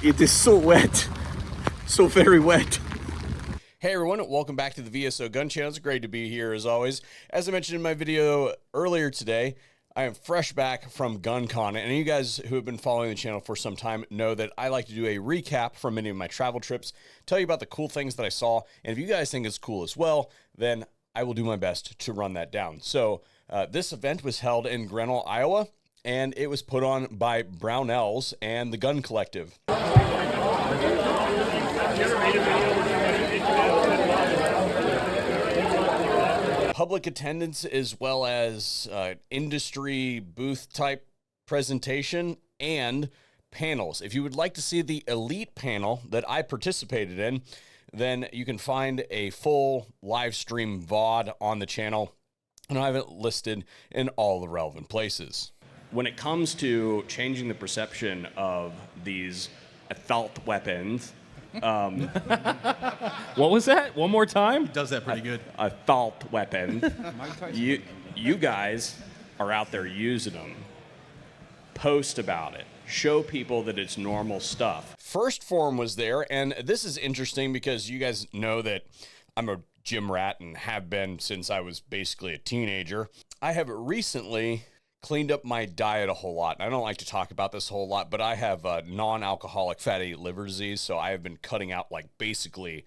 It is so wet. So very wet. Hey everyone, welcome back to the VSO Gun Channel. It's great to be here as always. As I mentioned in my video earlier today, I am fresh back from Guncon, and you guys who have been following the channel for some time know that I like to do a recap from many of my travel trips, tell you about the cool things that I saw, and if you guys think it's cool as well, then I will do my best to run that down. So this event was held in Grinnell, Iowa, and it was put on by Brownells and the Gun Collective. Public attendance as well as industry booth type presentation and panels. If you would like to see the elite panel that I participated in, then you can find a full live stream VOD on the channel, and I have it listed in all the relevant places. When it comes to changing the perception of these assault weapons, what was that? One more time? Does that pretty good. Assault weapon. you guys are out there using them. Post about it. Show people that it's normal stuff. First Form was there, and this is interesting because you guys know that I'm a gym rat and have been since I was basically a teenager. I have recently cleaned up my diet a whole lot. I don't like to talk about this a whole lot, but I have non-alcoholic fatty liver disease, so I have been cutting out like basically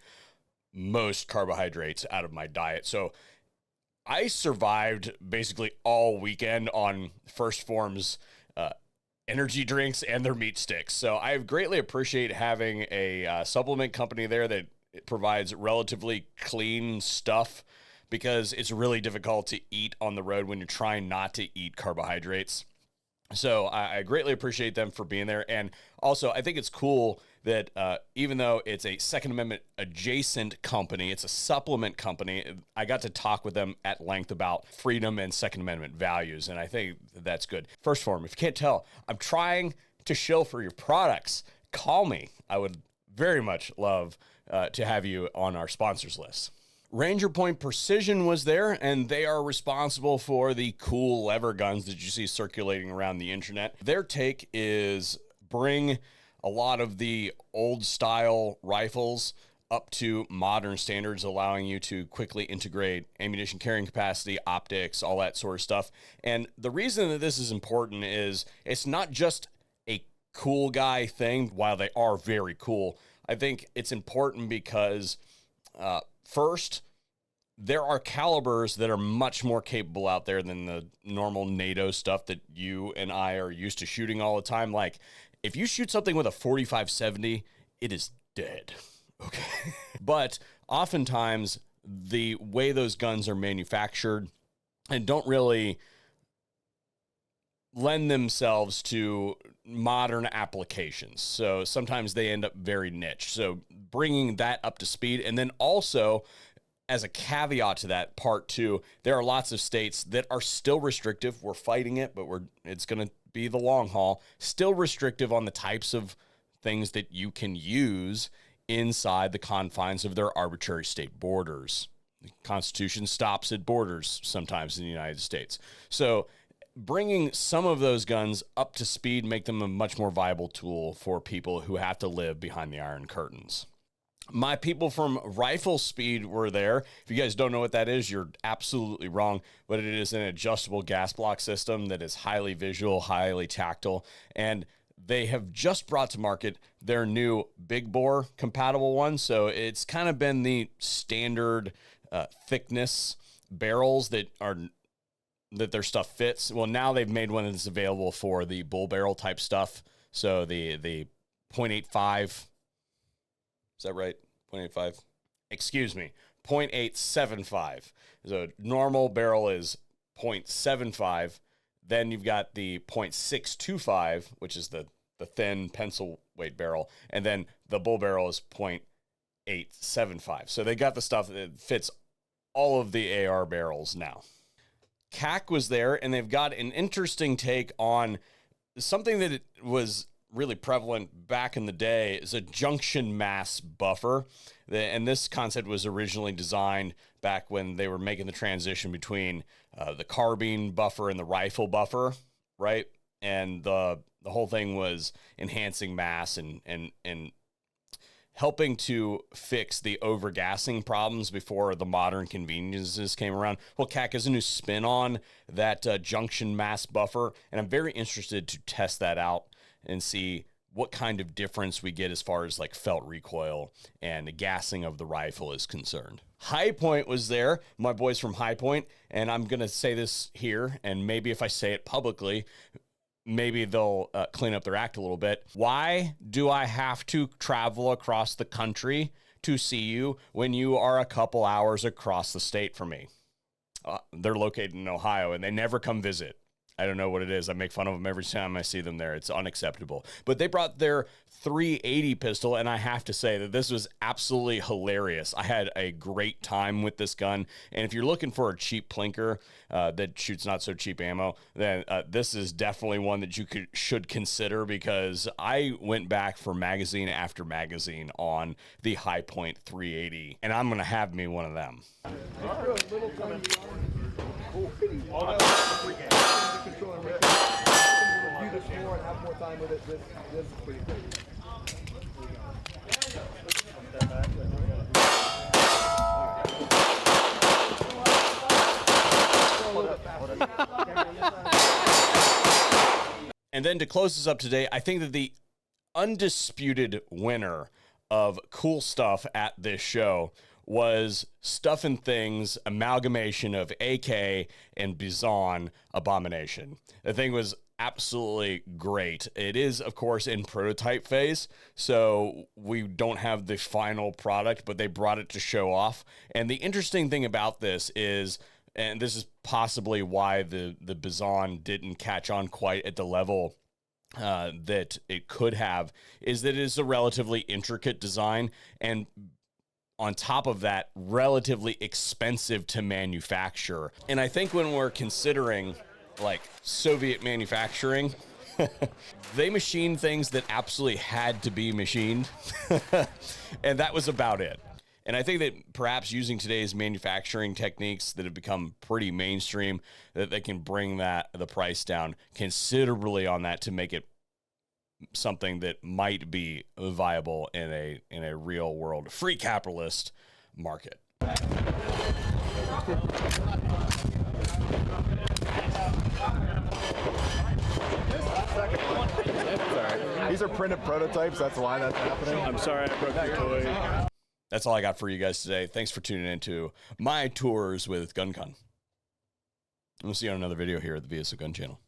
most carbohydrates out of my diet. So I survived basically all weekend on First Form's energy drinks and their meat sticks. So I greatly appreciate having a supplement company there that provides relatively clean stuff, because it's really difficult to eat on the road when you're trying not to eat carbohydrates. So I greatly appreciate them for being there. And also, I think it's cool that even though it's a Second Amendment adjacent company, it's a supplement company, I got to talk with them at length about freedom and Second Amendment values, and I think that's good. First Form, if you can't tell, I'm trying to shill for your products. Call me. I would very much love to have you on our sponsors list. Ranger Point Precision was there, and they are responsible for the cool lever guns that you see circulating around the internet. Their take is bring a lot of the old style rifles up to modern standards, allowing you to quickly integrate ammunition carrying capacity, optics, all that sort of stuff. And the reason that this is important is it's not just a cool guy thing. While they are very cool, I think it's important because first, there are calibers that are much more capable out there than the normal NATO stuff that you and I are used to shooting all the time. Like, if you shoot something with a 45-70, it is dead, okay? But oftentimes, the way those guns are manufactured and don't really lend themselves to modern applications. So sometimes they end up very niche. So bringing that up to speed, and then also, as a caveat to that, part two, there are lots of states that are still restrictive. We're fighting it, but it's going to be the long haul. Still restrictive on the types of things that you can use inside the confines of their arbitrary state borders. The Constitution stops at borders sometimes in the United States. So bringing some of those guns up to speed, make them a much more viable tool for people who have to live behind the Iron Curtains. My people from Rifle Speed were there. If you guys don't know what that is, you're absolutely wrong, but it is an adjustable gas block system that is highly visual, highly tactile, and they have just brought to market their new big bore compatible one. So it's kind of been the standard thickness barrels that their stuff fits. Well, now they've made one that's available for the bull barrel type stuff. So the 0.85. Is that right? 0.85? Excuse me. 0.875. So normal barrel is 0.75. Then you've got the 0.625, which is the thin pencil weight barrel. And then the bull barrel is 0.875. So they got the stuff that fits all of the AR barrels now. CAC was there, and they've got an interesting take on something that was really prevalent back in the day is a junction mass buffer. And this concept was originally designed back when they were making the transition between the carbine buffer and the rifle buffer, right? And the the whole thing was enhancing mass and helping to fix the overgassing problems before the modern conveniences came around. Well, CAC is a new spin on that junction mass buffer, and I'm very interested to test that out and see what kind of difference we get as far as like felt recoil and the gassing of the rifle is concerned. High Point was there, my boys from High Point, and I'm going to say this here, and maybe if I say it publicly, maybe they'll clean up their act a little bit. Why do I have to travel across the country to see you when you are a couple hours across the state from me? They're located in Ohio, and they never come visit. I don't know what it is. I make fun of them every time I see them there. It's unacceptable. But they brought their 380 pistol, and I have to say that this was absolutely hilarious. I had a great time with this gun, and if you're looking for a cheap plinker that shoots not so cheap ammo, then this is definitely one that you should consider, because I went back for magazine after magazine on the High Point 380, and I'm going to have me one of them. And then to close this up today, I think that the undisputed winner of cool stuff at this show was Stuff and Things amalgamation of AK and Bizon Abomination. The thing was absolutely great. It is, of course, in prototype phase, so we don't have the final product, but they brought it to show off. And the interesting thing about this is, and this is possibly why the Bizon didn't catch on quite at the level that it could have, is that it is a relatively intricate design, and on top of that, relatively expensive to manufacture. And I think when we're considering like Soviet manufacturing, they machined things that absolutely had to be machined. And that was about it. And I think that perhaps using today's manufacturing techniques that have become pretty mainstream, that they can bring the price down considerably on that to make it something that might be viable in a real world free capitalist market. These are printed prototypes, that's why that's happening. I'm sorry I broke your toy. That's all I got for you guys today. Thanks for tuning in to my tours with Guncon. We'll see you on another video here at the VSO Gun Channel.